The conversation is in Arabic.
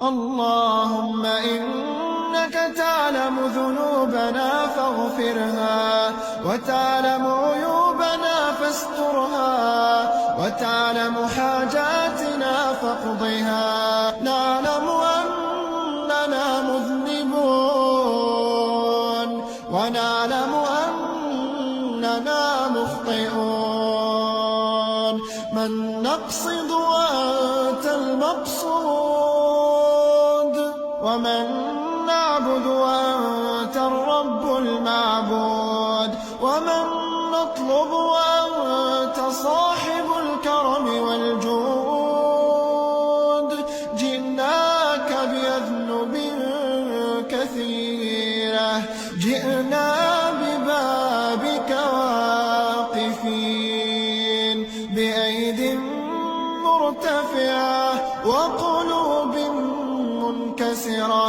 اللهم إنك تعلم ذنوبنا فاغفرها، وتعلم عيوبنا فاسترها، وتعلم حاجاتنا فاقضها. نعلم أننا مذنبون، ونعلم أننا مخطئون، من نقصد وأنت المقصود، ومن نعبد وأنت الرب المعبود، ومن نطلب وأنت صاحب الكرم والجود. جئناك بأذنب كثيرة، جئنا ببابك واقفين، بأيد مرتفعة وقلوب منكسرة.